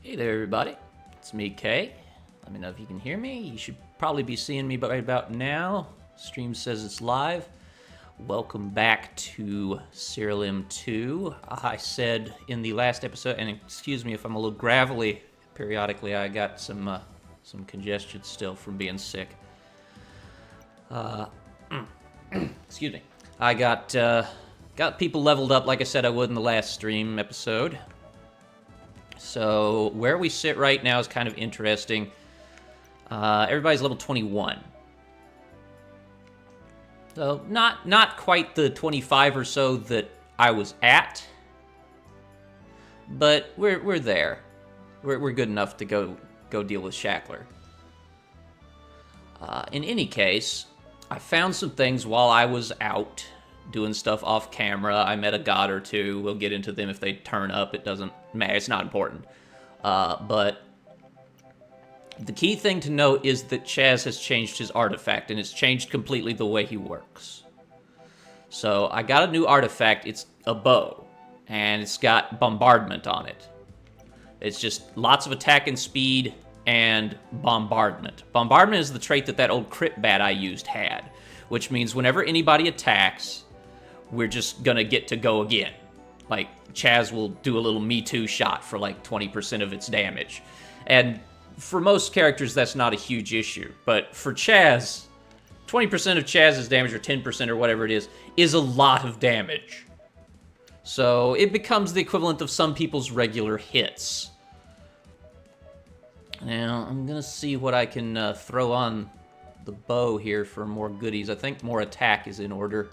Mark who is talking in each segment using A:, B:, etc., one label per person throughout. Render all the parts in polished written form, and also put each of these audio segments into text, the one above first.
A: Hey there, everybody. It's me, Kay. Let me know if you can hear me. You should probably be seeing me right about now. Stream says it's live. Welcome back to Siralim 2. I said in the last episode, and excuse me if I'm a little gravelly periodically, I got some congestion still from being sick. Excuse me. I got people leveled up like I said I would in the last stream episode. So where we sit right now is kind of interesting. Everybody's level 21. So not quite the 25 or so that I was at, but we're there. We're good enough to go deal with Shackler. In any case, I found some things while I was out doing stuff off camera. I met a god or two. We'll get into them if they turn up. It doesn't matter. It's not important. But the key thing to note is that Chaz has changed his artifact, and it's changed completely the way he works. So I got a new artifact. It's a bow, and it's got bombardment on it. It's just lots of attack and speed and bombardment. Bombardment is the trait that old crit bat I used had, which means whenever anybody attacks, we're just gonna get to go again. Like, Chaz will do a little Me Too shot for like 20% of its damage. And for most characters, that's not a huge issue. But for Chaz, 20% of Chaz's damage, or 10% or whatever it is a lot of damage. So it becomes the equivalent of some people's regular hits. Now, I'm gonna see what I can throw on the bow here for more goodies. I think more attack is in order.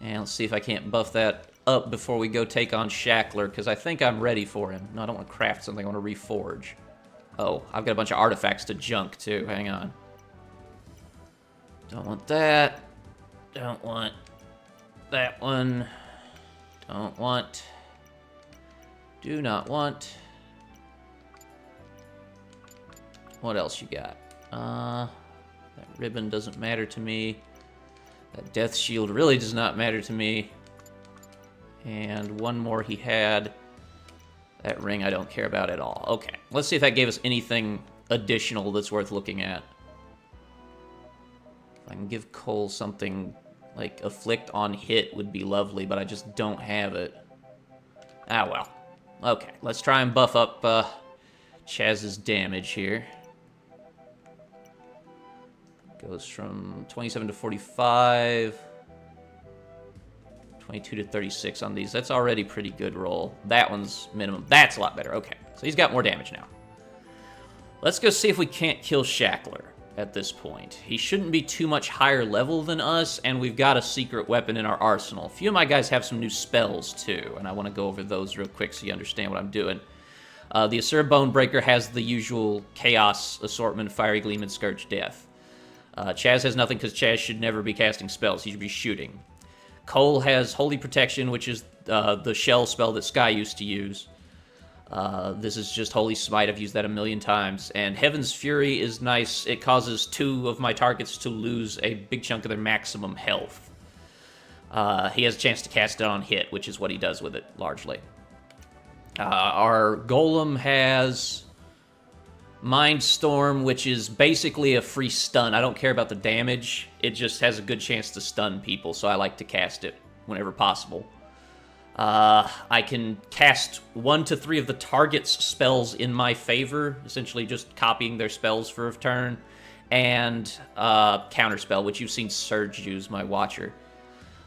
A: And let's see if I can't buff that up before we go take on Shackler, because I think I'm ready for him. No, I don't want to craft something, I want to reforge. Oh, I've got a bunch of artifacts to junk, too. Hang on. Don't want that. Don't want that one. Don't want. Do not want. What else you got? That ribbon doesn't matter to me. That death shield really does not matter to me. And one more he had. That ring I don't care about at all. Okay, let's see if that gave us anything additional that's worth looking at. If I can give Cole something like Afflict on Hit would be lovely, but I just don't have it. Ah, well. Okay, let's try and buff up Chaz's damage here. Goes from 27 to 45. 22 to 36 on these. That's already pretty good roll. That one's minimum. That's a lot better. Okay, so he's got more damage now. Let's go see if we can't kill Shackler at this point. He shouldn't be too much higher level than us, and we've got a secret weapon in our arsenal. A few of my guys have some new spells, too, and I want to go over those real quick so you understand what I'm doing. The Asura Bonebreaker has the usual Chaos assortment, Fiery Gleam, and Scourge Death. Chaz has nothing because Chaz should never be casting spells. He should be shooting. Cole has Holy Protection, which is the shell spell that Sky used to use. This is just Holy Smite. I've used that a million times. And Heaven's Fury is nice. It causes 2 of my targets to lose a big chunk of their maximum health. He has a chance to cast it on hit, which is what he does with it, largely. Our Golem has Mind Storm, which is basically a free stun. I don't care about the damage. It just has a good chance to stun people, so I like to cast it whenever possible. I can cast 1 to 3 of the target's spells in my favor, essentially just copying their spells for a turn, and Counterspell, which you've seen Surge use, my watcher.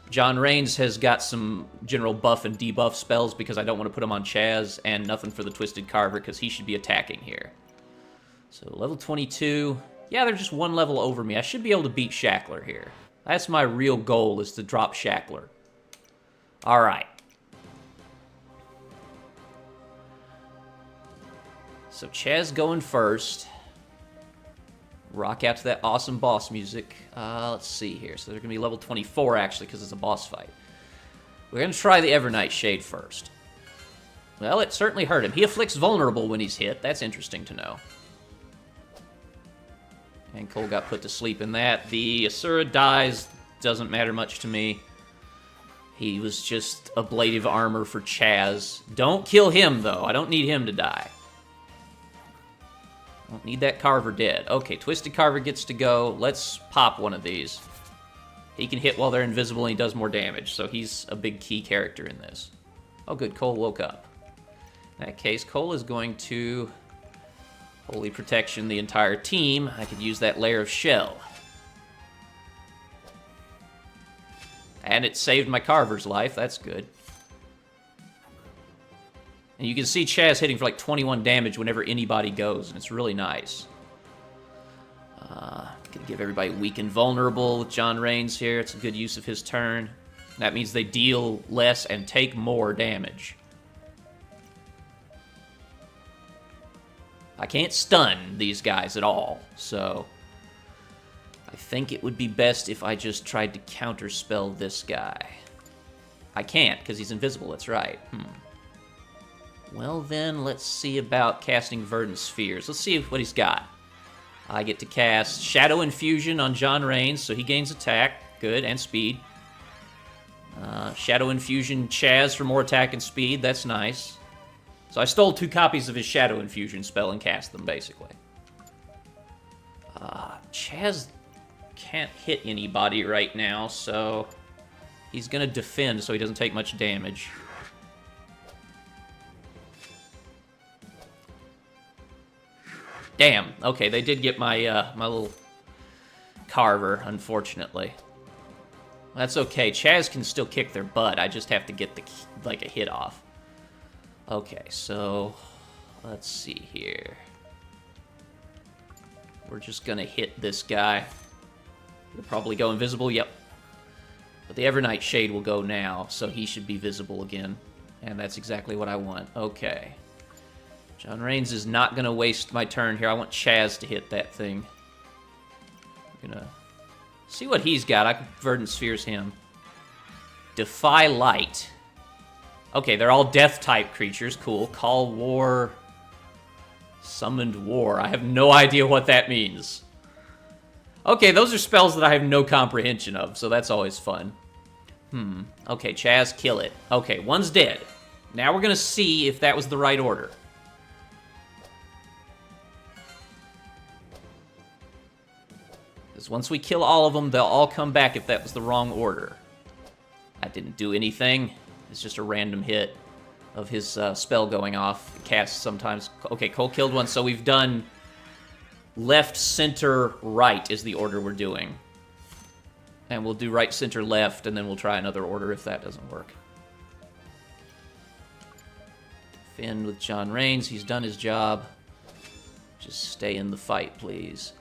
A: John Rains has got some general buff and debuff spells because I don't want to put them on Chaz, and nothing for the Twisted Carver because he should be attacking here. So level 22. Yeah, they're just 1 level over me. I should be able to beat Shackler here. That's my real goal, is to drop Shackler. All right. So Chaz going first. Rock out to that awesome boss music. Let's see here. So they're going to be level 24, actually, because it's a boss fight. We're going to try the Evernight Shade first. Well, it certainly hurt him. He afflicts vulnerable when he's hit. That's interesting to know. And Cole got put to sleep in that. The Asura dies. Doesn't matter much to me. He was just ablative armor for Chaz. Don't kill him, though. I don't need him to die. Don't need that Carver dead. Okay, Twisted Carver gets to go. Let's pop one of these. He can hit while they're invisible, and he does more damage, so he's a big key character in this. Oh, good. Cole woke up. In that case, Cole is going to Holy Protection the entire team. I could use that layer of shell. And it saved my Carver's life. That's good. And you can see Chaz hitting for like 21 damage whenever anybody goes, and it's really nice. Gonna give everybody weak and vulnerable with John Raines here. It's a good use of his turn. That means they deal less and take more damage. I can't stun these guys at all, so I think it would be best if I just tried to counterspell this guy. I can't, because he's invisible, that's right. Well then, let's see about casting Verdant Spheres. Let's see what he's got. I get to cast Shadow Infusion on John Raines, so he gains attack, good, and speed. Shadow Infusion Chaz for more attack and speed, that's nice. So I stole 2 copies of his Shadow Infusion spell and cast them, basically. Chaz can't hit anybody right now, so he's gonna defend so he doesn't take much damage. Damn. Okay, they did get my my little Carver, unfortunately. That's okay. Chaz can still kick their butt. I just have to get a hit off. Okay, so let's see here. We're just gonna hit this guy. He'll probably go invisible. Yep. But the Evernight Shade will go now, so he should be visible again. And that's exactly what I want. Okay. John Raines is not going to waste my turn here. I want Chaz to hit that thing. I'm going to see what he's got. I can Verdant Spheres him. Defy Light. Okay, they're all Death-type creatures. Cool. Call War. Summoned War. I have no idea what that means. Okay, those are spells that I have no comprehension of, so that's always fun. Okay, Chaz, kill it. Okay, one's dead. Now we're going to see if that was the right order. Because once we kill all of them, they'll all come back if that was the wrong order. That didn't do anything. It's just a random hit of his spell going off. It casts sometimes. Okay, Cole killed one, so we've done left, center, right is the order we're doing. And we'll do right, center, left, and then we'll try another order if that doesn't work. Finn with John Raines. He's done his job. Just stay in the fight, please.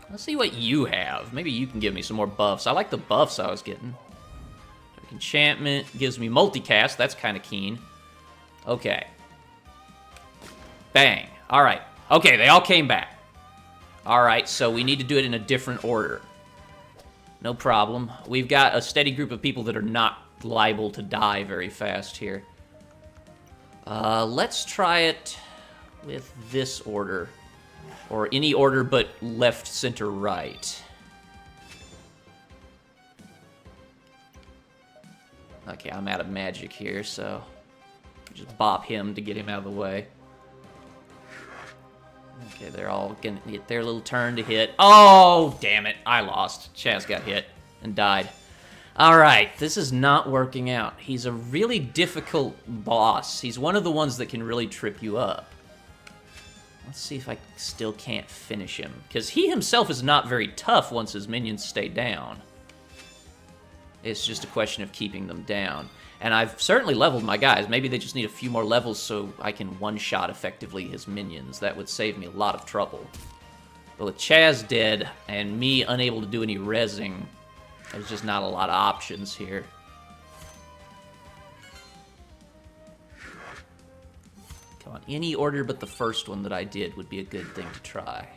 A: Let's see what you have. Maybe you can give me some more buffs. I like the buffs I was getting. Enchantment gives me multicast. That's kind of keen. Okay. Bang. All right. Okay, they all came back. All right, so we need to do it in a different order. No problem. We've got a steady group of people that are not liable to die very fast here. Let's try it with this order. Or any order but left, center, right. Okay, I'm out of magic here, so just bop him to get him out of the way. Okay, they're all gonna get their little turn to hit. Oh, damn it. I lost. Chaz got hit and died. Alright, this is not working out. He's a really difficult boss. He's one of the ones that can really trip you up. Let's see if I still can't finish him. Because he himself is not very tough once his minions stay down. It's just a question of keeping them down. And I've certainly leveled my guys. Maybe they just need a few more levels so I can one-shot effectively his minions. That would save me a lot of trouble. But with Chaz dead and me unable to do any rezzing, there's just not a lot of options here. Come on, any order but the first one that I did would be a good thing to try.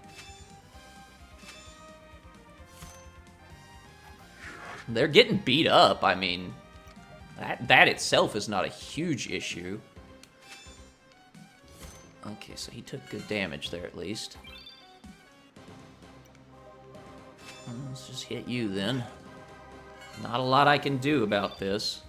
A: They're getting beat up. I mean, that itself is not a huge issue. Okay, so he took good damage there at least. Let's just hit you then. Not a lot I can do about this.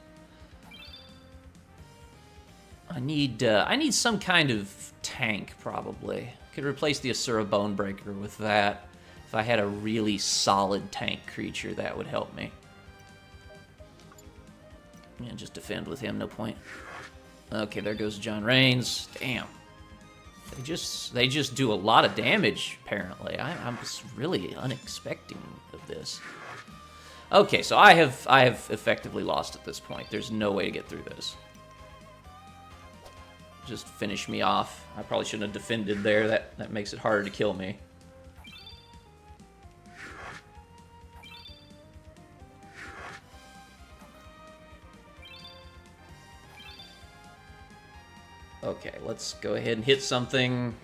A: I need some kind of tank, probably. Could replace the Asura Bonebreaker with that. If I had a really solid tank creature, that would help me. Yeah, just defend with him, no point. Okay, there goes John Rains. Damn. They just do a lot of damage, apparently. I'm just really unexpecting of this. Okay, so I have effectively lost at this point. There's no way to get through this. Just finish me off. I probably shouldn't have defended there. That makes it harder to kill me. Okay, let's go ahead and hit something.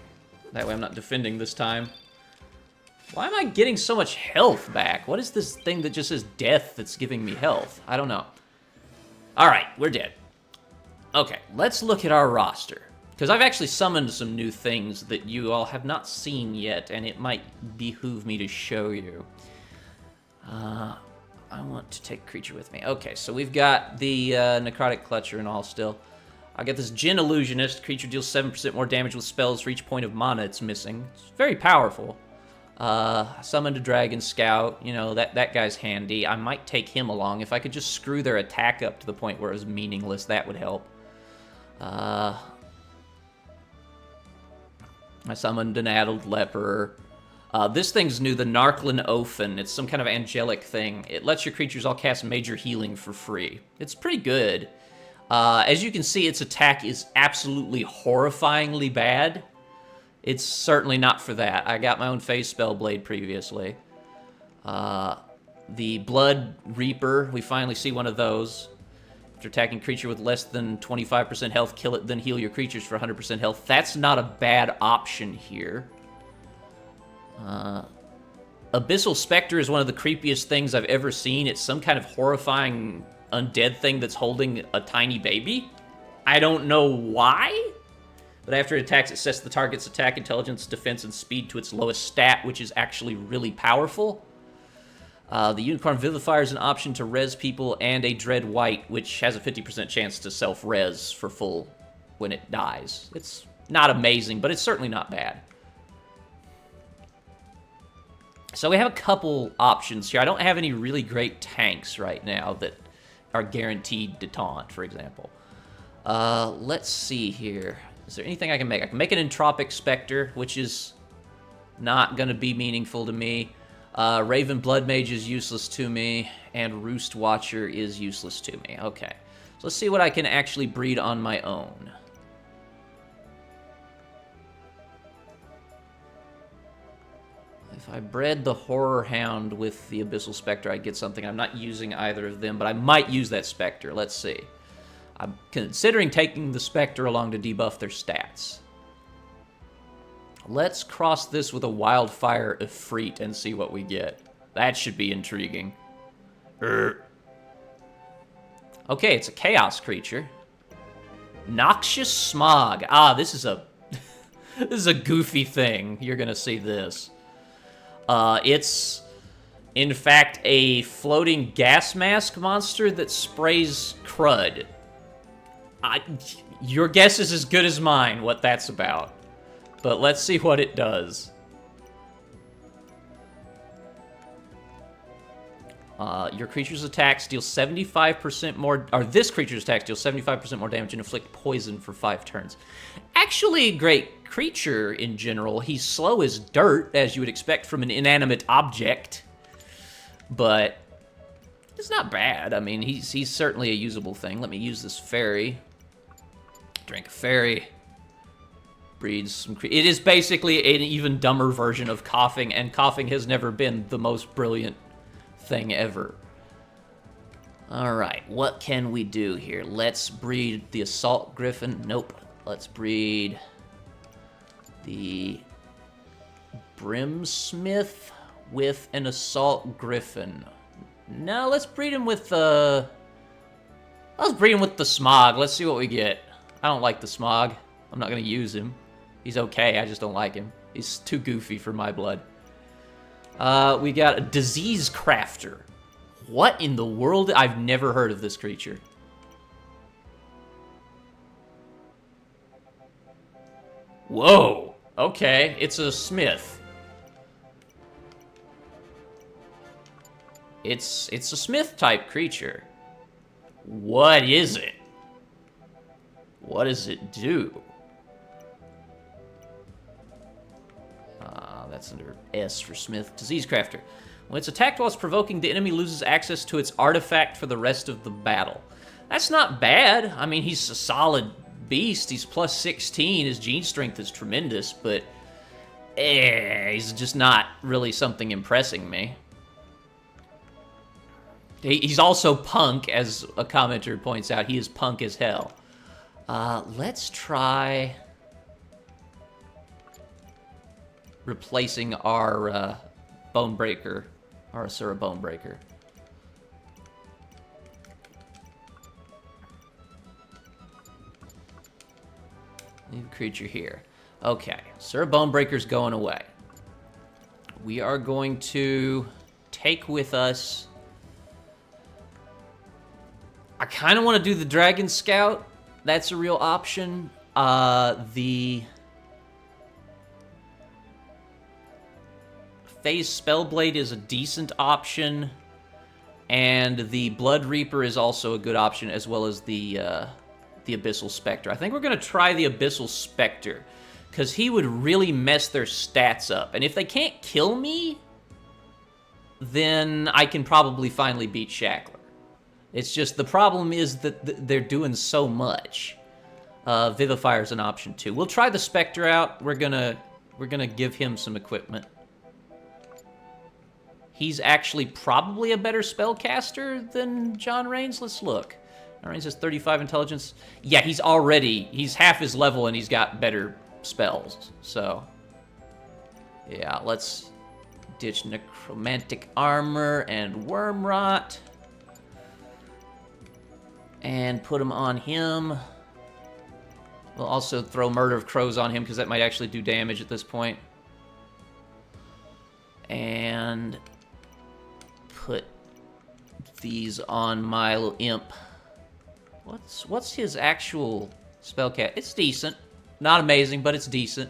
A: That way I'm not defending this time. Why am I getting so much health back? What is this thing that just says death that's giving me health? I don't know. Alright, we're dead. Okay, let's look at our roster. Because I've actually summoned some new things that you all have not seen yet, and it might behoove me to show you. I want to take a creature with me. Okay, so we've got the Necrotic Clutcher and all still. I got this Djinn Illusionist. Creature deals 7% more damage with spells for each point of mana it's missing. It's very powerful. Summoned a Dragon Scout. You know, that guy's handy. I might take him along. If I could just screw their attack up to the point where it was meaningless, that would help. I summoned an Addled Leper. This thing's new, the Narklin Ofen. It's some kind of angelic thing. It lets your creatures all cast major healing for free. It's pretty good. As you can see, its attack is absolutely horrifyingly bad. It's certainly not for that. I got my own Phase Spell Blade previously. The Blood Reaper, we finally see one of those. After attacking a creature with less than 25% health, kill it, then heal your creatures for 100% health. That's not a bad option here. Abyssal Spectre is one of the creepiest things I've ever seen. It's some kind of horrifying undead thing that's holding a tiny baby. I don't know why, but after it attacks, it sets the target's attack, intelligence, defense, and speed to its lowest stat, which is actually really powerful. The Unicorn Vivifier is an option to res people, and a Dread White, which has a 50% chance to self-res for full when it dies. It's not amazing, but it's certainly not bad. So we have a couple options here. I don't have any really great tanks right now that are guaranteed to taunt, for example. Let's see here. Is there anything I can make? I can make an Entropic Spectre, which is not going to be meaningful to me. Raven Bloodmage is useless to me, and Roost Watcher is useless to me. Okay, so let's see what I can actually breed on my own. If I bred the Horror Hound with the Abyssal Spectre, I'd get something. I'm not using either of them, but I might use that Spectre. Let's see. I'm considering taking the Spectre along to debuff their stats. Let's cross this with a Wildfire Ifrit and see what we get. That should be intriguing. Okay, it's a Chaos creature. Noxious Smog. Ah, this is a this is a goofy thing. You're gonna see this. It's in fact a floating gas mask monster that sprays crud. Your guess is as good as mine what that's about. But let's see what it does. Your creature's attacks deal 75% more, or this creature's attacks deal 75% more damage and inflict poison for 5 turns. Actually a great creature in general. He's slow as dirt, as you would expect from an inanimate object. But it's not bad. I mean, he's certainly a usable thing. Let me use this fairy. Drink a fairy. Breeds some it is basically an even dumber version of Coughing, and Coughing has never been the most brilliant thing ever. Alright, what can we do here? Let's breed the Assault Griffin. Nope. Let's breed the Brimsmith with an Assault Griffin. No, let's breed him with the... Let's breed him with the Smog. Let's see what we get. I don't like the Smog. I'm not going to use him. He's okay, I just don't like him. He's too goofy for my blood. We got a Disease Crafter. What in the world? I've never heard of this creature. Whoa. Okay, it's a smith. It's a smith-type creature. What is it? What does it do? That's under S for Smith. Disease Crafter. When it's attacked while it's provoking, the enemy loses access to its artifact for the rest of the battle. That's not bad. I mean, he's a solid beast. He's plus 16. His gene strength is tremendous, but he's just not really something impressing me. He's also punk, as a commenter points out. He is punk as hell. Let's try replacing our Bonebreaker, our Asura Bonebreaker. Leave a creature here. Okay, Asura Bonebreaker's going away. We are going to take with us... I kind of want to do the Dragon Scout. That's a real option. The Phase Spellblade is a decent option. And the Blood Reaper is also a good option, as well as the Abyssal Spectre. I think we're going to try the Abyssal Spectre, because he would really mess their stats up. And if they can't kill me, then I can probably finally beat Shackler. It's just the problem is that they're doing so much. Vivifier's an option too. We'll try the Spectre out. We're gonna give him some equipment. He's actually probably a better spellcaster than John Rains. Let's look. John Rains has 35 intelligence. Yeah, he's half his level and he's got better spells. So, yeah, let's ditch Necromantic Armor and Wormrot. And put him on him. We'll also throw Murder of Crows on him, because that might actually do damage at this point. And put these on my little imp. What's his actual spellcast? It's decent. Not amazing, but it's decent.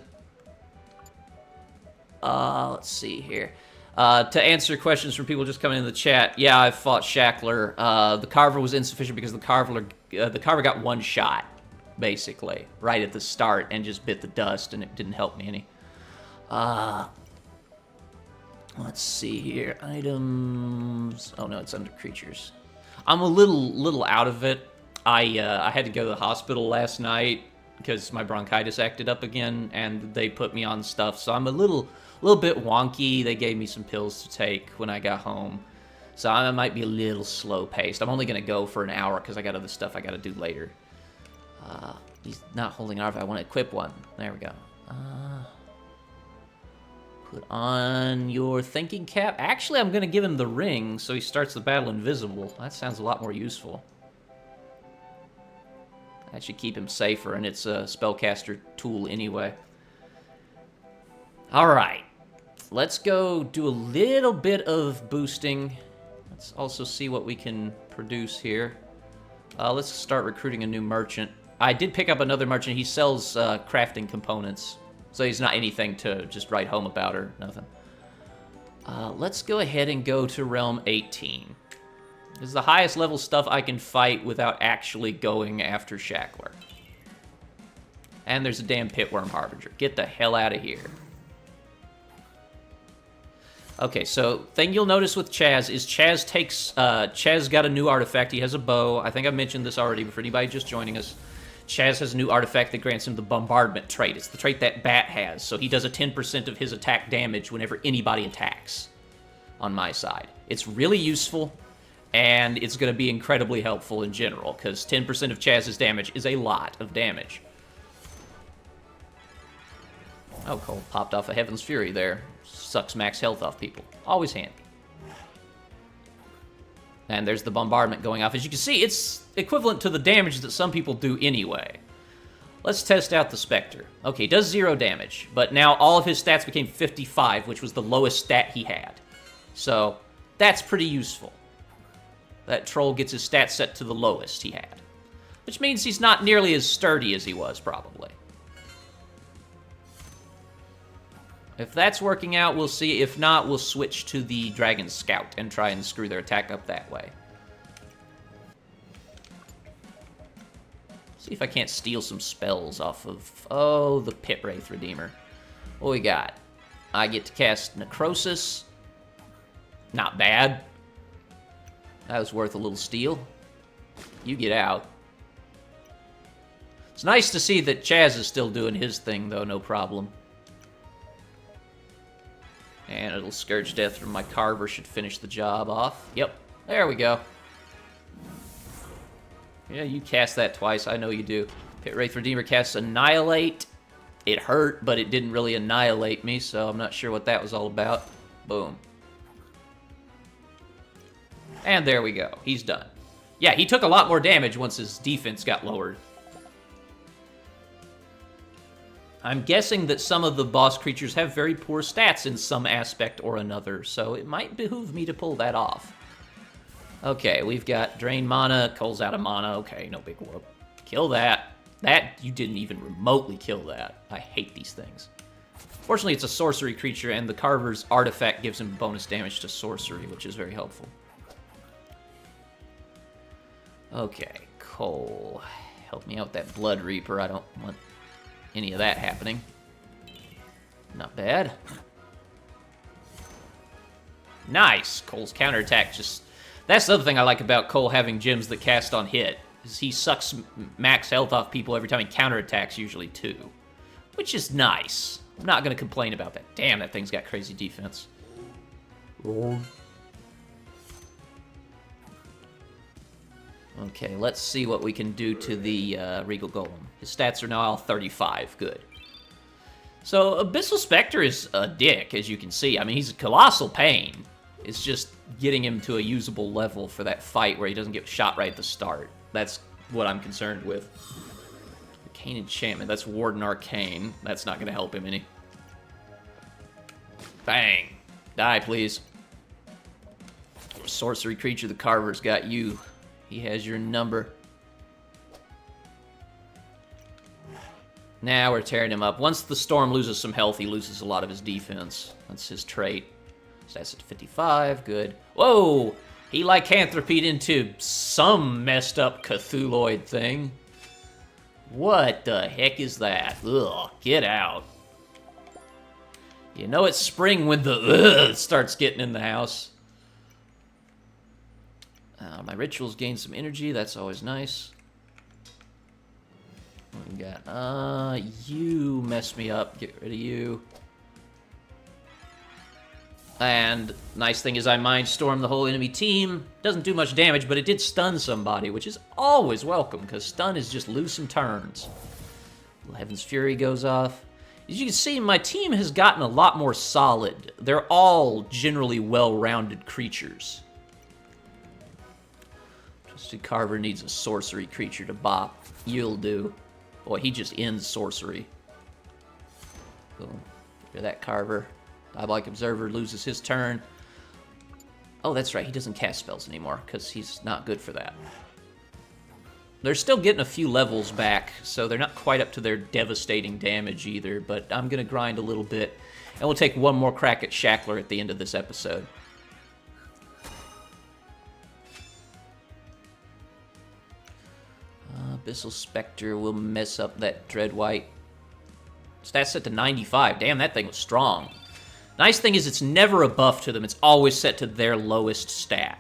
A: Let's see here. To answer questions from people just coming in the chat, yeah, I fought Shackler. The Carver was insufficient because the Carver got one shot, basically, right at the start, and just bit the dust, and it didn't help me any. Let's see here. Items. Oh no, it's under creatures. I'm a little out of it. I had to go to the hospital last night because my bronchitis acted up again, and they put me on stuff, so I'm a little bit wonky. They gave me some pills to take when I got home, so I might be a little slow-paced. I'm only going to go for an hour because I got other stuff I got to do later. He's not holding an artifact. I want to equip one. There we go. Put on your thinking cap. Actually, I'm going to give him the ring so he starts the battle invisible. That sounds a lot more useful. That should keep him safer, and it's a spellcaster tool anyway. All right. Let's go do a little bit of boosting. Let's also see what we can produce here. Let's start recruiting a new merchant. I did pick up another merchant. He sells crafting components, so he's not anything to just write home about or nothing. Let's go ahead and go to Realm 18. This is the highest level stuff I can fight without actually going after Shackler. And there's a damn Pitworm Harbinger. Get the hell out of here. Okay, so thing you'll notice with Chaz is Chaz got a new artifact. He has a bow. I think I mentioned this already, but for anybody just joining us, Chaz has a new artifact that grants him the bombardment trait. It's the trait that Bat has, so he does a 10% of his attack damage whenever anybody attacks on my side. It's really useful, and it's going to be incredibly helpful in general, because 10% of Chaz's damage is a lot of damage. Oh, Cole popped off a Heaven's Fury there. Sucks max health off people. Always handy. And there's the bombardment going off. As you can see, it's equivalent to the damage that some people do anyway. Let's test out the Spectre. Okay, it does 0 damage, but now all of his stats became 55, which was the lowest stat he had. So, that's pretty useful. That troll gets his stats set to the lowest he had. Which means he's not nearly as sturdy as he was, probably. If that's working out, we'll see. If not, we'll switch to the Dragon Scout and try and screw their attack up that way. See if I can't steal some spells off of... Oh, the Pit Wraith Redeemer. What we got? I get to cast Necrosis. Not bad. That was worth a little steal. You get out. It's nice to see that Chaz is still doing his thing, though, no problem. And it'll Scourge Death from my Carver should finish the job off. Yep, there we go. Yeah, you cast that twice, I know you do. Pit Wraith Redeemer casts Annihilate. It hurt, but it didn't really annihilate me, so I'm not sure what that was all about. Boom. And there we go, he's done. Yeah, he took a lot more damage once his defense got lowered. I'm guessing that some of the boss creatures have very poor stats in some aspect or another, so it might behoove me to pull that off. Okay, we've got Drain Mana, Cole's out of mana. Okay, no big whoop. Kill that. You didn't even remotely kill that. I hate these things. Fortunately, it's a sorcery creature, and the Carver's artifact gives him bonus damage to sorcery, which is very helpful. Okay, Cole. Help me out with that Blood Reaper. I don't want any of that happening. Not bad. Nice! Cole's counterattack just... That's the other thing I like about Cole having gems that cast on hit, is he sucks max health off people every time he counterattacks, usually too. Which is nice. I'm not going to complain about that. Damn, that thing's got crazy defense. Okay, let's see what we can do to the Regal Golem. His stats are now all 35. Good. So, Abyssal Spectre is a dick, as you can see. I mean, he's a colossal pain. It's just getting him to a usable level for that fight where he doesn't get shot right at the start. That's what I'm concerned with. Arcane Enchantment. That's Warden Arcane. That's not going to help him any. Bang. Die, please. Sorcery creature, the Carver's got you. He has your number. Now we're tearing him up. Once the Storm loses some health, he loses a lot of his defense. That's his trait. So that's at 55. Good. Whoa! He lycanthropied into some messed up Cthulhuoid thing. What the heck is that? Ugh, get out. You know it's spring when the starts getting in the house. My rituals gain some energy. That's always nice. What we got? You messed me up. Get rid of you. And nice thing is I Mind Storm the whole enemy team. Doesn't do much damage, but it did stun somebody, which is always welcome, because stun is just lose some turns. Heaven's Fury goes off. As you can see, my team has gotten a lot more solid. They're all generally well-rounded creatures. Twisted Carver needs a sorcery creature to bop. You'll do. Boy, he just ends sorcery. Boom. Get rid of that Carver. Diabolic Observer loses his turn. Oh, that's right. He doesn't cast spells anymore because he's not good for that. They're still getting a few levels back, so they're not quite up to their devastating damage either, but I'm going to grind a little bit, and we'll take one more crack at Shackler at the end of this episode. Abyssal Spectre will mess up that Dreadwhite. Stats set to 95. Damn, that thing was strong. Nice thing is it's never a buff to them. It's always set to their lowest stat.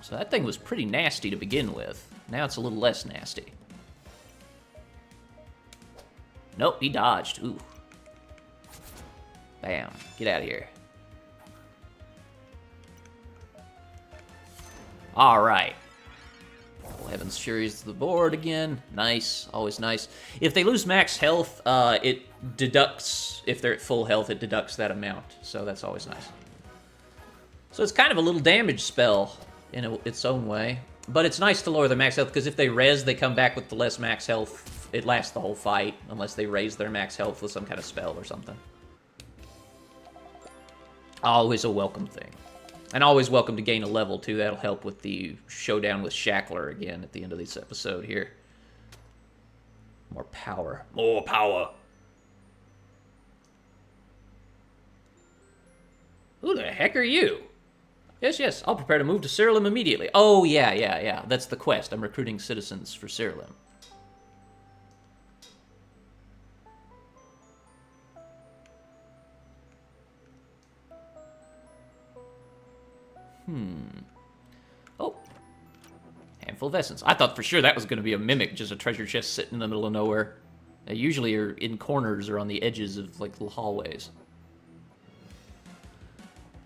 A: So that thing was pretty nasty to begin with. Now it's a little less nasty. Nope, he dodged. Ooh. Bam. Get out of here. All right. Heaven's Fury's to the board again. Nice. Always nice. If they lose max health, it deducts, if they're at full health, it deducts that amount. So that's always nice. So it's kind of a little damage spell in its own way. But it's nice to lower their max health, because if they res, they come back with the less max health. It lasts the whole fight, unless they raise their max health with some kind of spell or something. Always a welcome thing. And always welcome to gain a level, too. That'll help with the showdown with Shackler again at the end of this episode here. More power. More power. Who the heck are you? Yes, yes, I'll prepare to move to Siralim immediately. Oh, yeah. That's the quest. I'm recruiting citizens for Siralim. Oh. Handful of essence. I thought for sure that was going to be a mimic, just a treasure chest sitting in the middle of nowhere. They usually are in corners or on the edges of, like, little hallways.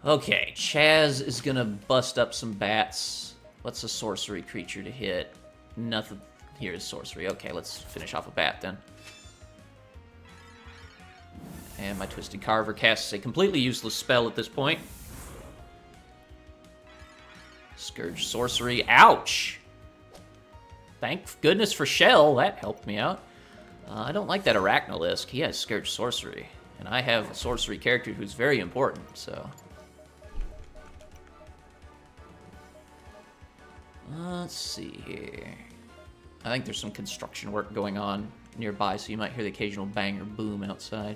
A: Okay, Chaz is gonna bust up some bats. What's a sorcery creature to hit? Nothing here is sorcery. Okay, let's finish off a bat then. And my Twisted Carver casts a completely useless spell at this point. Scourge sorcery. Ouch! Thank goodness for Shell. That helped me out. I don't like that Arachnolisk. He has Scourge sorcery. And I have a sorcery character who's very important, so... Let's see here. I think there's some construction work going on nearby, so you might hear the occasional bang or boom outside.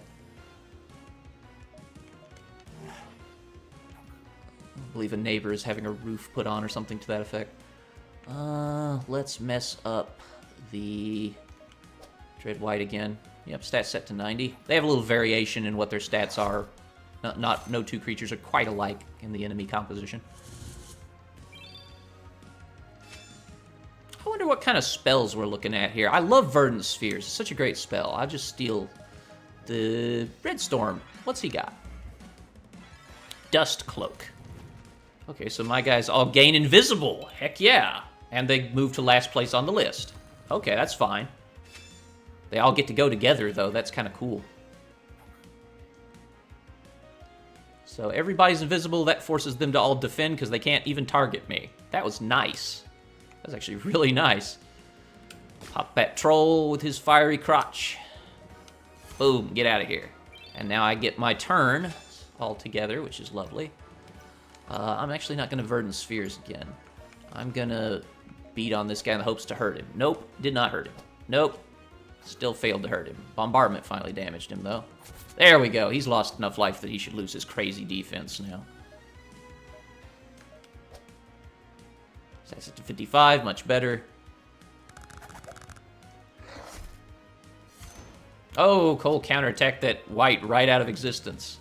A: I believe a neighbor is having a roof put on or something to that effect. Let's mess up the Dread White again. Yep, stats set to 90. They have a little variation in what their stats are. No two creatures are quite alike in the enemy composition. I wonder what kind of spells we're looking at here. I love Verdant Spheres. It's such a great spell. I'll just steal the Red Storm. What's he got? Dust Cloak. Okay, so my guys all gain invisible. Heck yeah. And they move to last place on the list. Okay, that's fine. They all get to go together, though. That's kind of cool. So everybody's invisible. That forces them to all defend because they can't even target me. That was nice. That was actually really nice. Pop that troll with his fiery crotch. Boom, get out of here. And now I get my turn all together, which is lovely. I'm actually not going to Verdant Spheres again. I'm going to beat on this guy in the hopes to hurt him. Nope, did not hurt him. Nope, still failed to hurt him. Bombardment finally damaged him, though. There we go. He's lost enough life that he should lose his crazy defense now. That's it to 55, much better. Oh, Cole counterattacked that white right out of existence.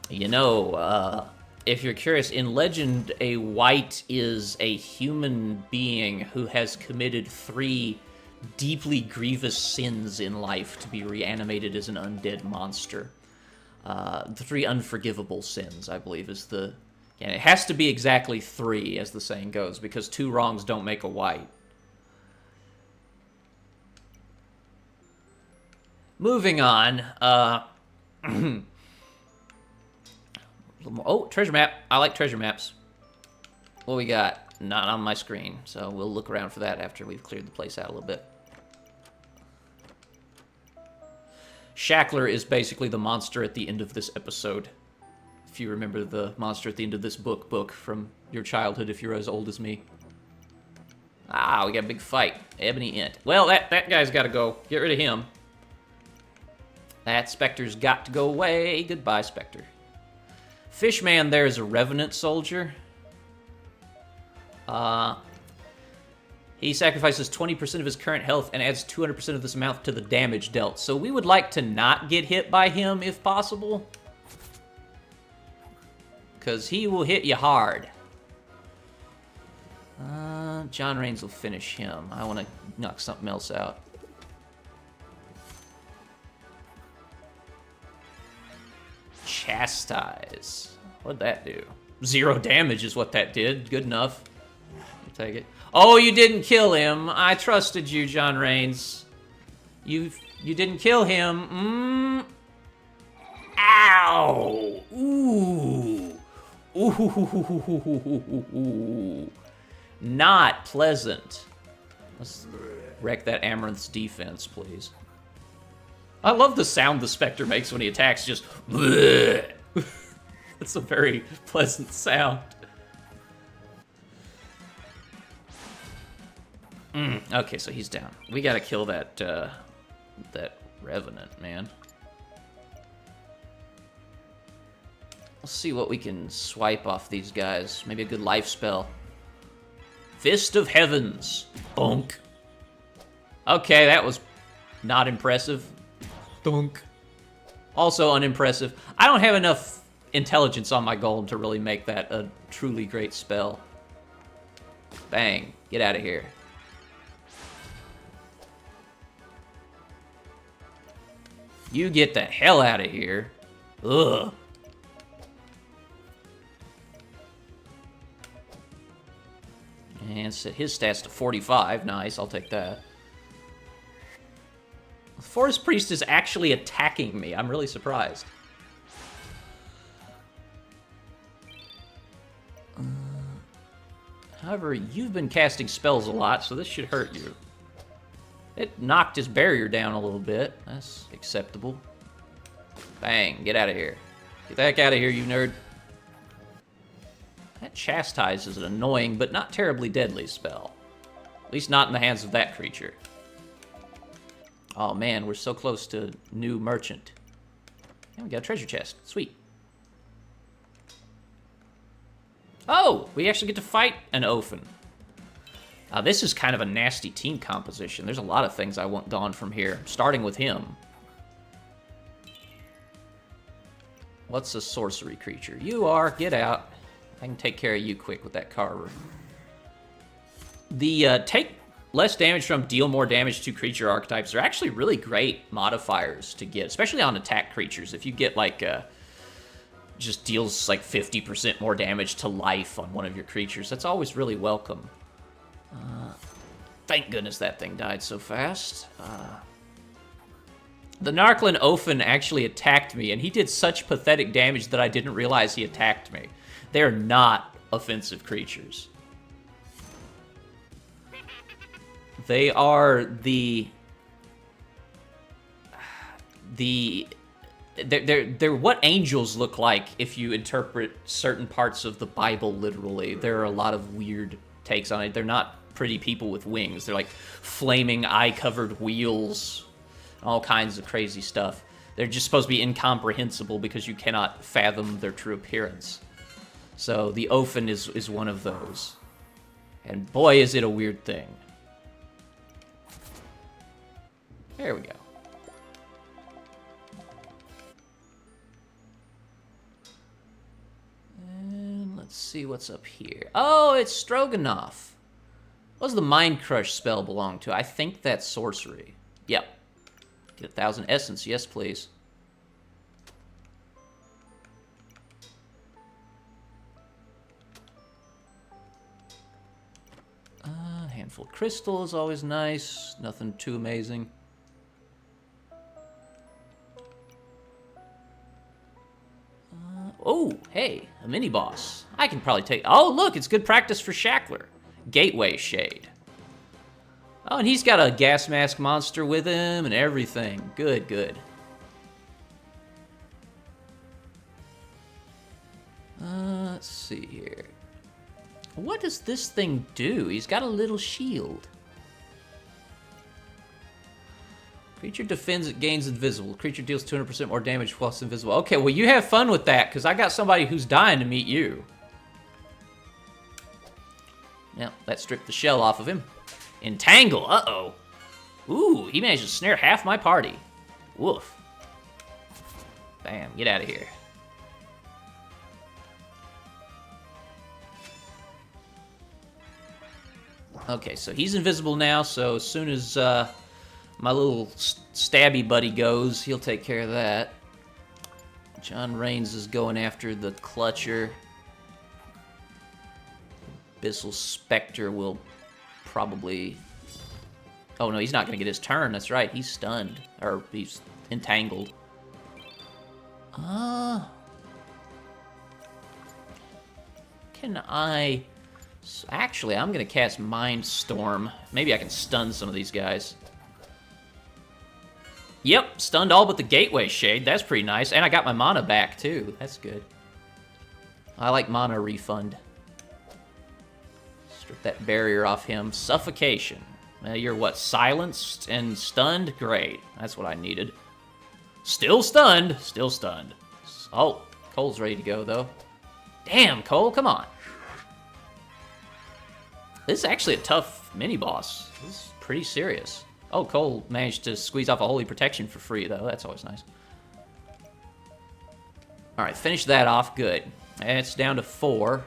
A: You know, if you're curious, in Legend, a white is a human being who has committed 3 deeply grievous sins in life to be reanimated as an undead monster. The 3 unforgivable sins, I believe, is the... And it has to be exactly 3, as the saying goes, because 2 wrongs don't make a white. Moving on. Oh, treasure map. I like treasure maps. What we got? Not on my screen, so we'll look around for that after we've cleared the place out a little bit. Shackler is basically the monster at the end of this episode. If you remember the monster at the end of this book from your childhood, if you're as old as me. Ah, we got a big fight. Ebony Int. Well, that guy's got to go. Get rid of him. That Spectre's got to go away. Goodbye, Spectre. Fishman there is a Revenant soldier. He sacrifices 20% of his current health and adds 200% of this amount to the damage dealt. So we would like to not get hit by him if possible. Because he will hit you hard. John Rains will finish him. I want to knock something else out. Chastise. What'd that do? 0 damage is what that did. Good enough. I'll take it. Oh, you didn't kill him. I trusted you, John Rains. You didn't kill him. Ow! Ooh. Ooh. Not pleasant. Let's wreck that Amaranth's defense, please. I love the sound the Spectre makes when he attacks, just... It's a very pleasant sound. Okay, so he's down. We gotta kill that, that Revenant, man. Let's see what we can swipe off these guys. Maybe a good life spell. Fist of Heavens. Bonk. Okay, that was not impressive. Dunk. Also unimpressive. I don't have enough intelligence on my golem to really make that a truly great spell. Bang. Get out of here. You get the hell out of here. Ugh. And set his stats to 45. Nice, I'll take that. The Forest Priest is actually attacking me. I'm really surprised. However, you've been casting spells a lot, so this should hurt you. It knocked his barrier down a little bit. That's acceptable. Bang, get out of here. Get the heck out of here, you nerd. That Chastise is an annoying, but not terribly deadly spell. At least not in the hands of that creature. Oh man, we're so close to new merchant. And we got a treasure chest. Sweet. Oh, we actually get to fight an Ophan. This is kind of a nasty team composition. There's a lot of things I want gone from here, starting with him. What's a sorcery creature? You are. Get out. I can take care of you quick with that carver. The take less damage from deal more damage to creature archetypes are actually really great modifiers to get, especially on attack creatures. If you get like just deals like 50% more damage to life on one of your creatures, that's always really welcome. Thank goodness that thing died so fast. The Narclin Ophan actually attacked me, and he did such pathetic damage that I didn't realize he attacked me. They're not offensive creatures. They are they're what angels look like if you interpret certain parts of the Bible literally. There are a lot of weird takes on it. They're not pretty people with wings. They're like flaming eye-covered wheels, all kinds of crazy stuff. They're just supposed to be incomprehensible because you cannot fathom their true appearance. So the Ophan is one of those. And boy, is it a weird thing. There we go. And let's see what's up here. Oh, it's Stroganoff. What does the Mind Crush spell belong to? I think that's sorcery. Yep. Get 1,000 essence. Yes, please. Handful of crystal is always nice. Nothing too amazing. Oh, hey, a mini-boss. I can probably take... Oh, look, it's good practice for Shackler. Gateway Shade. Oh, and he's got a gas mask monster with him and everything. Good, good. Let's see here. What does this thing do? He's got a little shield. Creature defends, it gains invisible. Creature deals 200% more damage whilst invisible. Okay, well, you have fun with that, because I got somebody who's dying to meet you. Now, that stripped the shell off of him. Entangle, uh-oh. Ooh, he managed to snare half my party. Woof. Bam, get out of here. Okay, so he's invisible now, so as soon as my little stabby buddy goes, he'll take care of that. John Rains is going after the Clutcher. Abyssal Spectre will probably... Oh, no, he's not going to get his turn. That's right, he's stunned. Or he's entangled. Can I... Actually, I'm going to cast Mind Storm. Maybe I can stun some of these guys. Yep, stunned all but the Gateway Shade. That's pretty nice. And I got my mana back, too. That's good. I like mana refund. Strip that barrier off him. Suffocation. You're what, silenced and stunned? Great. That's what I needed. Still stunned. Still stunned. Oh, Cole's ready to go, though. Damn, Cole, come on. This is actually a tough mini-boss. This is pretty serious. Oh, Cole managed to squeeze off a Holy Protection for free, though. That's always nice. Alright, finish that off. Good. And it's down to 4.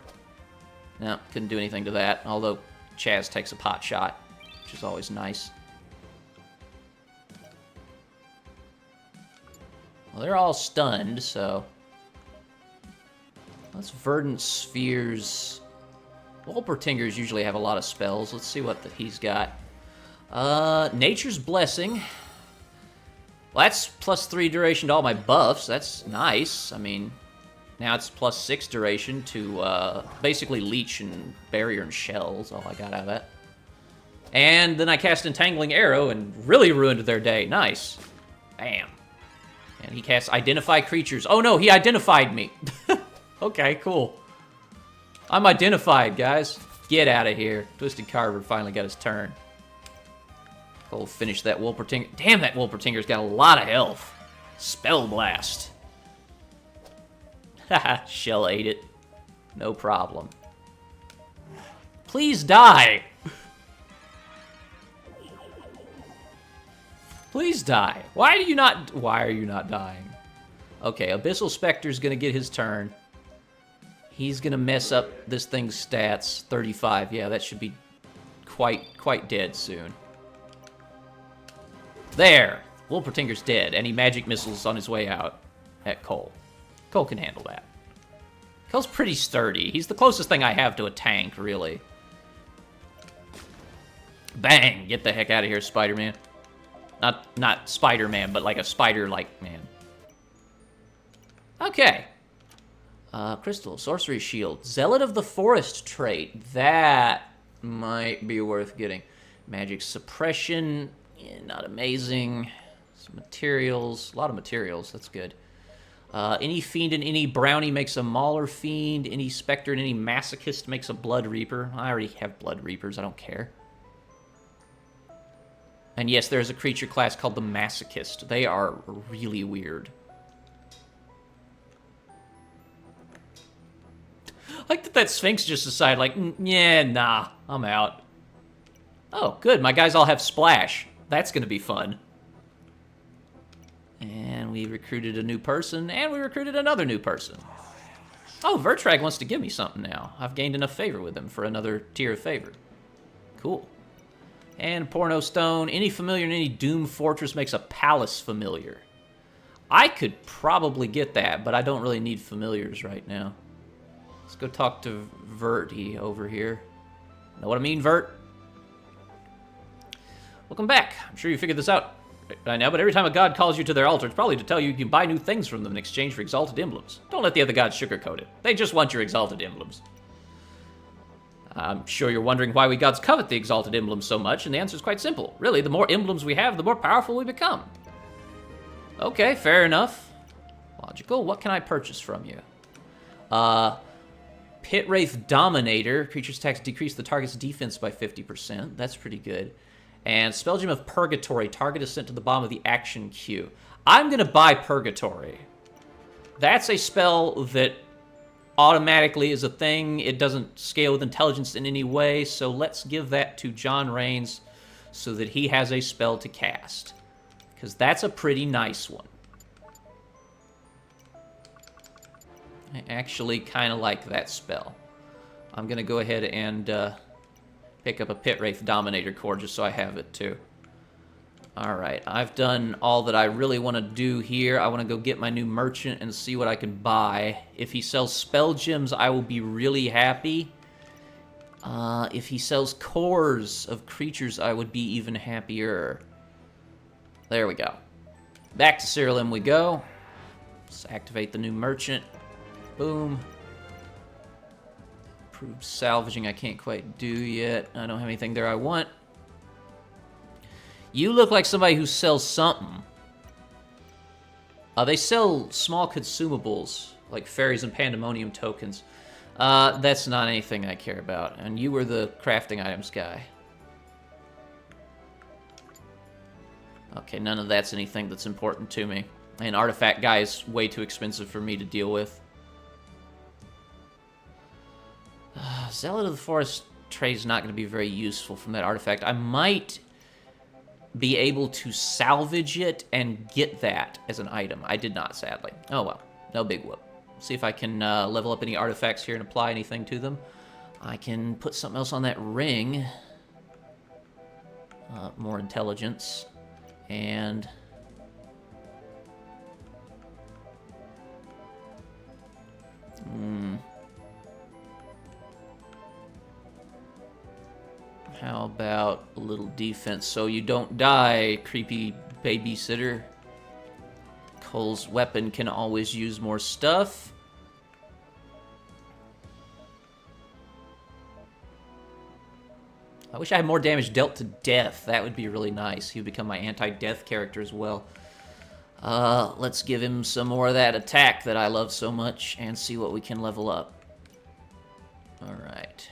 A: No, couldn't do anything to that, although Chaz takes a pot shot, which is always nice. Well, they're all stunned, so... Let's Verdant Spheres... Wolpertingers usually have a lot of spells. Let's see what he's got. Nature's Blessing. Well, that's +3 duration to all my buffs. That's nice. I mean, now it's +6 duration to basically Leech and Barrier and Shells. All I got out of that. And then I cast Entangling Arrow and really ruined their day. Nice. Bam. And he casts Identify Creatures. Oh no, he identified me. Okay, cool. I'm identified, guys. Get out of here. Twisted Carver finally got his turn. Cole finished that Wolpertinger. Damn, that Wolpertinger's got a lot of health. Spell Blast. Haha, Shell ate it. No problem. Please die. Please die. Why are you not dying? Okay, Abyssal Spectre's gonna get his turn. He's gonna mess up this thing's stats. 35, yeah, that should be quite dead soon. There! Wolpertinger's dead. Any magic missiles on his way out at Cole. Cole can handle that. Cole's pretty sturdy. He's the closest thing I have to a tank, really. Bang! Get the heck out of here, Spider-Man. Not Spider-Man, but like a spider-like man. Okay. Crystal, Sorcery Shield. Zealot of the Forest trait. That might be worth getting. Magic Suppression. Yeah, not amazing. Some materials. A lot of materials. That's good. Any Fiend and any Brownie makes a Mauler Fiend. Any Spectre and any Masochist makes a Blood Reaper. I already have Blood Reapers. I don't care. And yes, there's a creature class called the Masochist. They are really weird. I like that Sphinx just decided, like, yeah, nah, I'm out. Oh, good. My guys all have Splash. That's going to be fun. And we recruited a new person, and we recruited another new person. Oh, Vertrag wants to give me something now. I've gained enough favor with him for another tier of favor. Cool. And Porno Stone. Any familiar in any Doom Fortress makes a Palace familiar. I could probably get that, but I don't really need familiars right now. Let's go talk to Verty over here. Know what I mean, Vert? Welcome back. I'm sure you figured this out by now, but every time a god calls you to their altar, it's probably to tell you you can buy new things from them in exchange for exalted emblems. Don't let the other gods sugarcoat it. They just want your exalted emblems. I'm sure you're wondering why we gods covet the exalted emblems so much, and the answer is quite simple. Really, the more emblems we have, the more powerful we become. Okay, fair enough. Logical. What can I purchase from you? Pit Wraith Dominator. Creature's attacks decrease the target's defense by 50%. That's pretty good. And Spelljam of Purgatory. Target is sent to the bottom of the action queue. I'm going to buy Purgatory. That's a spell that automatically is a thing. It doesn't scale with intelligence in any way, so let's give that to John Rains so that he has a spell to cast. Because that's a pretty nice one. I actually kind of like that spell. I'm going to go ahead and pick up a Pit Wraith Dominator core just so I have it too. Alright, I've done all that I really want to do here. I want to go get my new merchant and see what I can buy. If he sells spell gems, I will be really happy. If he sells cores of creatures, I would be even happier. There we go. Back to Siralim we go. Let's activate the new merchant. Boom. Improved salvaging I can't quite do yet. I don't have anything there I want. You look like somebody who sells something. They sell small consumables, like fairies and pandemonium tokens. That's not anything I care about. And you were the crafting items guy. Okay, none of that's anything that's important to me. And artifact guy is way too expensive for me to deal with. Zealot of the Forest trait is not going to be very useful from that artifact. I might be able to salvage it and get that as an item. I did not, sadly. Oh well, no big whoop. See if I can level up any artifacts here and apply anything to them. I can put something else on that ring. More intelligence. And... how about a little defense so you don't die, creepy babysitter? Cole's weapon can always use more stuff. I wish I had more damage dealt to death. That would be really nice. He would become my anti-death character as well. Let's give him some more of that attack that I love so much and see what we can level up. Alright.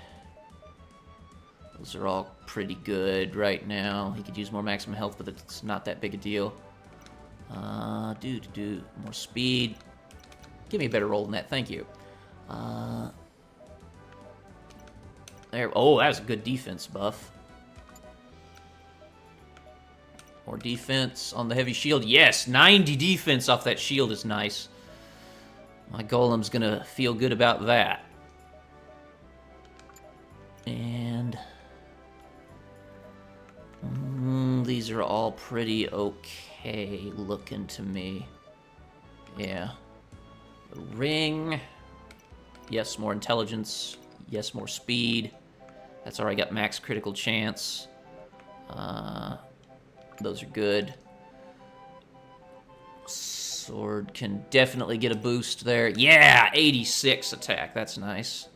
A: Those are all pretty good right now. He could use more maximum health, but it's not that big a deal. More speed. Give me a better roll than that, thank you. There. Oh, that was a good defense buff. More defense on the heavy shield. Yes, 90 defense off that shield is nice. My golem's gonna feel good about that. And... these are all pretty okay looking to me. Yeah. The ring. Yes, more intelligence. Yes, more speed. That's already got max critical chance. Those are good. Sword can definitely get a boost there. Yeah, 86 attack. That's nice.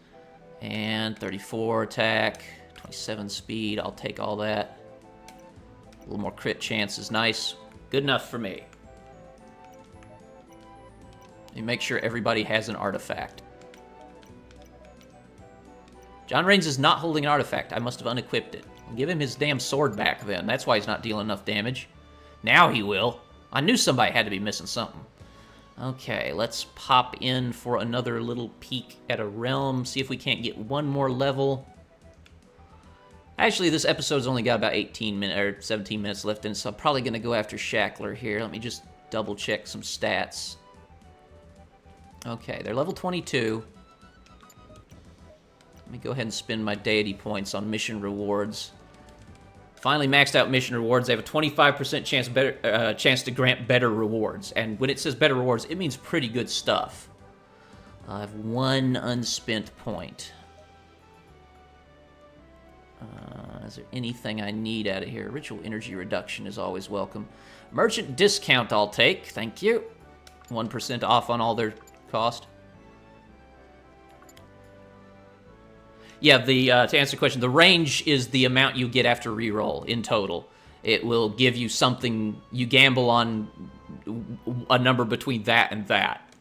A: And 34 attack. 27 speed. I'll take all that. A little more crit chance is nice. Good enough for me. You make sure everybody has an artifact. John Raines is not holding an artifact. I must have unequipped it. Give him his damn sword back then. That's why he's not dealing enough damage. Now he will. I knew somebody had to be missing something. Okay, let's pop in for another little peek at a realm. See if we can't get one more level. Actually, this episode's only got about 18 minutes or 17 minutes left in it, so I'm probably going to go after Shackler here. Let me just double check some stats. Okay, they're level 22. Let me go ahead and spend my deity points on mission rewards. Finally maxed out mission rewards. They have a 25% chance to grant better rewards. And when it says better rewards, it means pretty good stuff. I have one unspent point. Is there anything I need out of here? Ritual energy reduction is always welcome. Merchant discount I'll take. Thank you. 1% off on all their cost. Yeah, to answer the question, the range is the amount you get after reroll in total. It will give you something, you gamble on a number between that and that.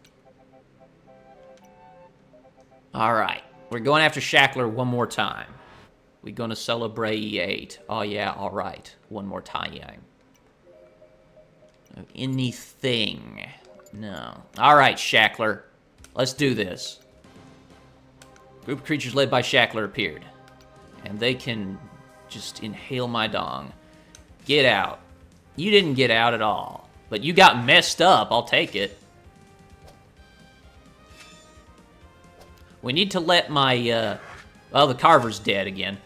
A: Alright, we're going after Shackler one more time. We're going to celebrate. Oh yeah, alright. One more time. Anything. No. Alright, Shackler. Let's do this. Group of creatures led by Shackler appeared. And they can just inhale my dong. Get out. You didn't get out at all. But you got messed up. I'll take it. We need to let my... well, the Carver's dead again.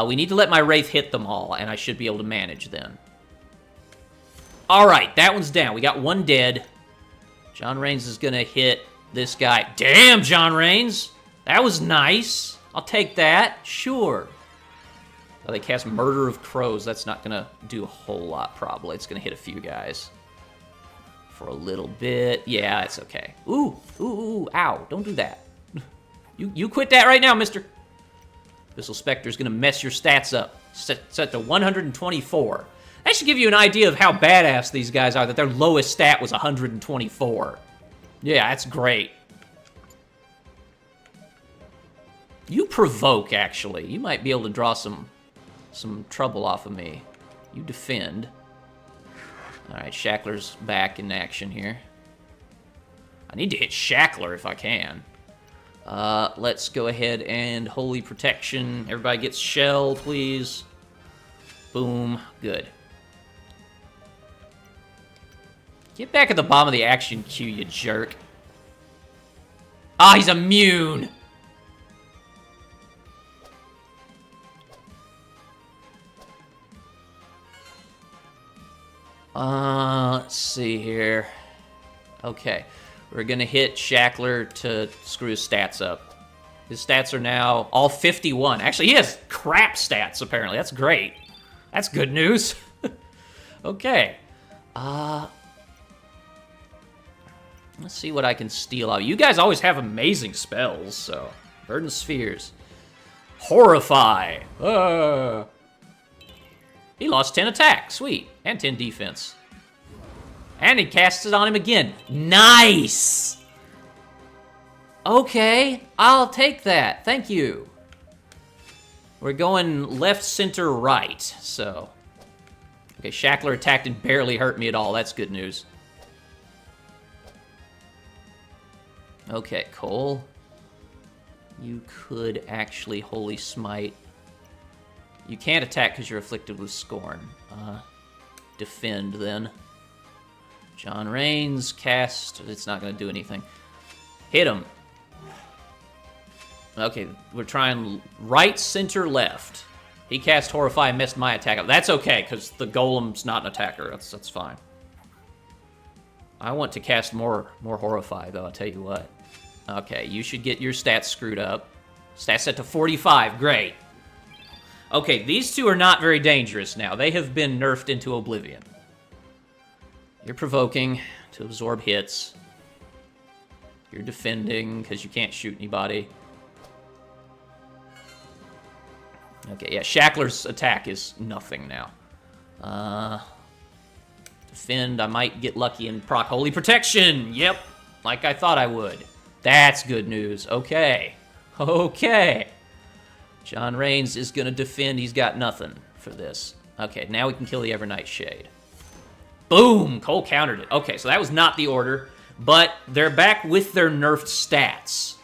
A: We need to let my Wraith hit them all, and I should be able to manage then. Alright, that one's down. We got one dead. John Raines is going to hit this guy. Damn, John Raines! That was nice. I'll take that. Sure. Oh, they cast Murder of Crows. That's not going to do a whole lot, probably. It's going to hit a few guys. For a little bit. Yeah, it's okay. Ooh, ooh, ooh, ow. Don't do that. You quit that right now, mister. Abyssal Spectre's going to mess your stats up. Set to 124. That should give you an idea of how badass these guys are, that their lowest stat was 124. Yeah, that's great. You provoke, actually. You might be able to draw some trouble off of me. You defend. Alright, Shackler's back in action here. I need to hit Shackler if I can. Let's go ahead and Holy Protection. Everybody gets Shell, please. Boom. Good. Get back at the bottom of the action queue, you jerk. Ah, he's immune! Let's see here. Okay. We're gonna hit Shackler to screw his stats up. His stats are now all 51. Actually, he has crap stats, apparently. That's great. That's good news. Okay. Let's see what I can steal out. You guys always have amazing spells, so... Verdant Spheres. Horrify. He lost 10 attack. Sweet. And 10 defense. And he casts it on him again. Nice! Okay, I'll take that. Thank you. We're going left, center, right, so... Okay, Shackler attacked and barely hurt me at all. That's good news. Okay, Cole. You could actually Holy Smite. You can't attack because you're afflicted with Scorn. Defend, then. John Rains, cast. It's not going to do anything. Hit him. Okay, we're trying right, center, left. He cast Horrify and messed my attack up. That's okay, because the Golem's not an attacker. That's fine. I want to cast more Horrify, though, I'll tell you what. Okay, you should get your stats screwed up. Stats set to 45, great. Okay, these two are not very dangerous now. They have been nerfed into oblivion. You're provoking to absorb hits. You're defending because you can't shoot anybody. Okay, yeah, Shackler's attack is nothing now. Defend, I might get lucky and proc Holy Protection! Yep, like I thought I would. That's good news. Okay. Okay. John Rains is going to defend. He's got nothing for this. Okay, now we can kill the Evernight Shade. Boom! Cole countered it. Okay, so that was not the order, but they're back with their nerfed stats.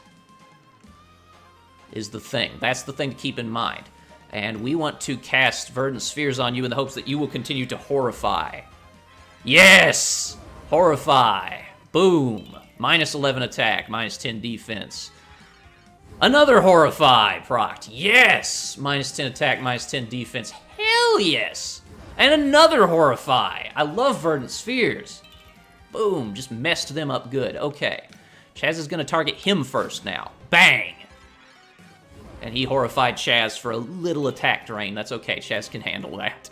A: Is the thing. That's the thing to keep in mind. And we want to cast Verdant Spheres on you in the hopes that you will continue to Horrify. Yes! Horrify. Boom. Minus 11 attack, minus 10 defense. Another Horrify procced. Yes! Minus 10 attack, minus 10 defense. Hell yes! And another Horrify. I love Verdant Spheres. Boom. Just messed them up good. Okay. Chaz is going to target him first now. Bang! And he horrified Chaz for a little attack drain. That's okay. Chaz can handle that.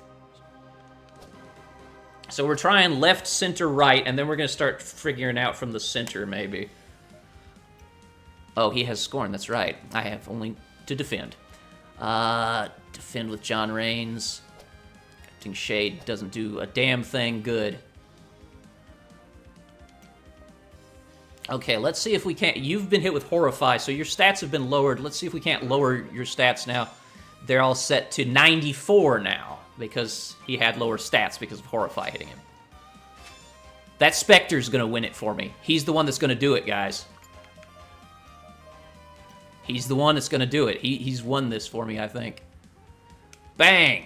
A: So we're trying left, center, right, and then we're going to start figuring out from the center, maybe. Oh, he has Scorn. That's right. I have only to defend. Defend with John Rains. Acting Shade doesn't do a damn thing good. Okay, let's see if we can't... You've been hit with Horrify, so your stats have been lowered. Let's see if we can't lower your stats now. They're all set to 94 now, because he had lower stats because of Horrify hitting him. That Spectre's going to win it for me. He's the one that's going to do it, guys. He's the one that's going to do it. He's won this for me, I think. Bang!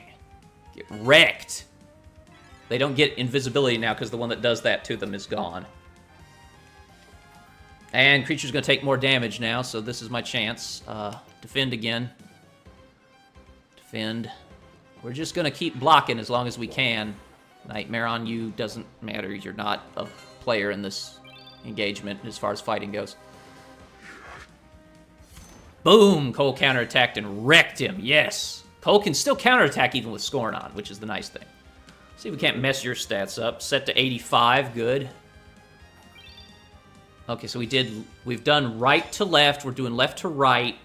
A: Get wrecked. They don't get invisibility now because the one that does that to them is gone. And creature's going to take more damage now, so this is my chance. Defend again. Defend. We're just going to keep blocking as long as we can. Nightmare on you doesn't matter. You're not a player in this engagement as far as fighting goes. Boom! Cole counterattacked and wrecked him. Yes! Cole can still counterattack even with Scorn on, which is the nice thing. See if we can't mess your stats up. Set to 85. Good. Okay, so we've done right to left. We're doing left to right.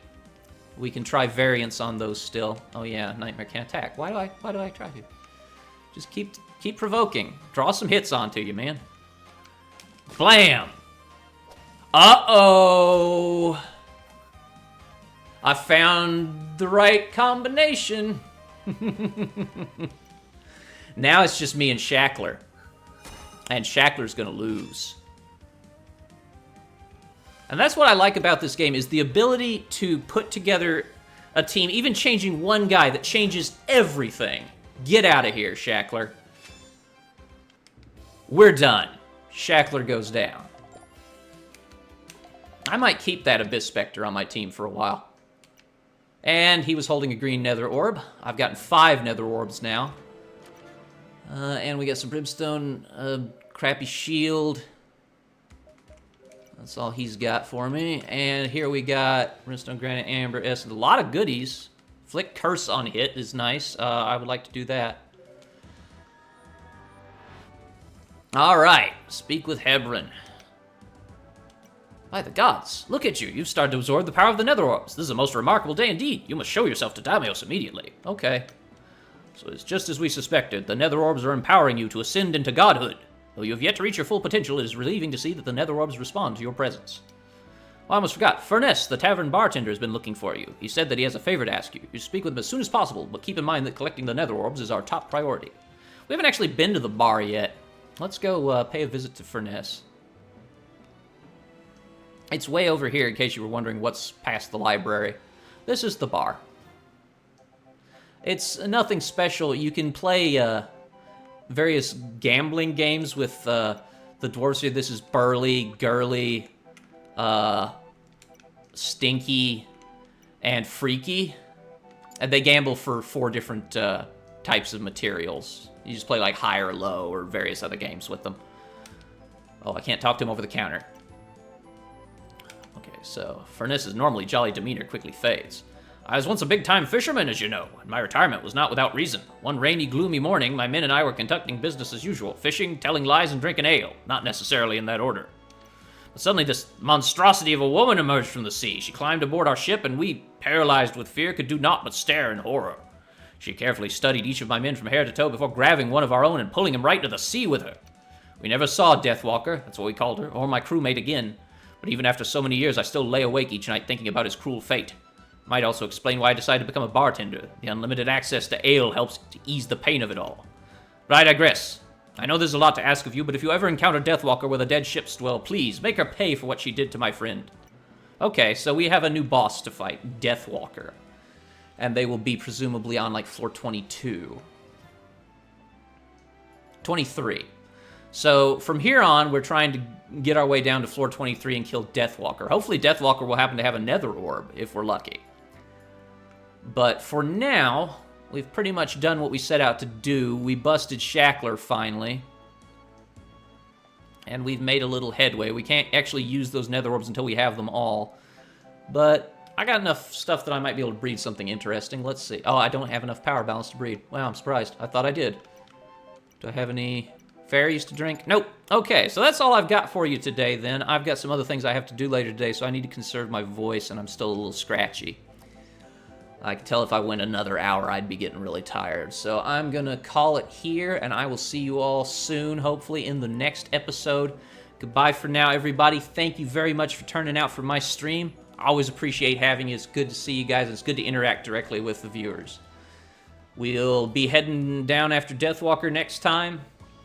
A: We can try variants on those still. Oh yeah, Nightmare can't attack. Why do I try to? Just keep provoking. Draw some hits onto you, man. Blam! Uh-oh! I found the right combination. Now it's just me and Shackler. And Shackler's gonna lose. And that's what I like about this game, is the ability to put together a team, even changing one guy that changes everything. Get out of here, Shackler. We're done. Shackler goes down. I might keep that Abyss Spectre on my team for a while. And he was holding a green nether orb. I've gotten 5 nether orbs now. And we got some brimstone, crappy shield. That's all he's got for me. And here we got brimstone, granite, amber, essence. A lot of goodies. Flick curse on hit is nice. I would like to do that. All right, speak with Hebron. By the gods, look at you. You've started to absorb the power of the nether orbs. This is a most remarkable day indeed. You must show yourself to Damios immediately. Okay. So it's just as we suspected. The nether orbs are empowering you to ascend into godhood. Though you have yet to reach your full potential, it is relieving to see that the nether orbs respond to your presence. Oh, I almost forgot. Furness, the tavern bartender, has been looking for you. He said that he has a favor to ask you. You speak with him as soon as possible, but keep in mind that collecting the nether orbs is our top priority. We haven't actually been to the bar yet. Let's go pay a visit to Furness. It's way over here, in case you were wondering what's past the library. This is the bar. It's nothing special. You can play various gambling games with the dwarves here. This is Burly, Girly, Stinky, and Freaky. And they gamble for 4 different types of materials. You just play like high or low or various other games with them. Oh, I can't talk to him over the counter. Okay, so Furness's normally jolly demeanor quickly fades. I was once a big-time fisherman, as you know, and my retirement was not without reason. One rainy, gloomy morning, my men and I were conducting business as usual, fishing, telling lies, and drinking ale. Not necessarily in that order. But suddenly this monstrosity of a woman emerged from the sea. She climbed aboard our ship, and we, paralyzed with fear, could do naught but stare in horror. She carefully studied each of my men from hair to toe before grabbing one of our own and pulling him right into the sea with her. We never saw Deathwalker, that's what we called her, or my crewmate again. But even after so many years, I still lay awake each night thinking about his cruel fate. Might also explain why I decided to become a bartender. The unlimited access to ale helps to ease the pain of it all. But I digress. I know there's a lot to ask of you, but if you ever encounter Deathwalker where the dead ships dwell, please make her pay for what she did to my friend. Okay, so we have a new boss to fight, Deathwalker. And they will be presumably on like floor 22. 23. So from here on, we're trying to get our way down to floor 23 and kill Deathwalker. Hopefully Deathwalker will happen to have a nether orb, if we're lucky. But for now, we've pretty much done what we set out to do. We busted Shackler finally. And we've made a little headway. We can't actually use those nether orbs until we have them all. But I got enough stuff that I might be able to breed something interesting. Let's see. Oh, I don't have enough power balance to breed. Wow, I'm surprised. I thought I did. Do I have any fairies to drink? Nope. Okay, so that's all I've got for you today then. I've got some other things I have to do later today, so I need to conserve my voice, and I'm still a little scratchy. I can tell if I went another hour, I'd be getting really tired. So I'm going to call it here, and I will see you all soon, hopefully, in the next episode. Goodbye for now, everybody. Thank you very much for turning out for my stream. I always appreciate having you. It's good to see you guys. It's good to interact directly with the viewers. We'll be heading down after Deathwalker next time.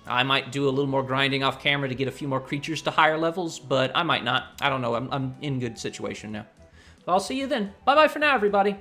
A: I might do a little more grinding off camera to get a few more creatures to higher levels, but I might not. I don't know. I'm in good situation now. So I'll see you then. Bye-bye for now, everybody.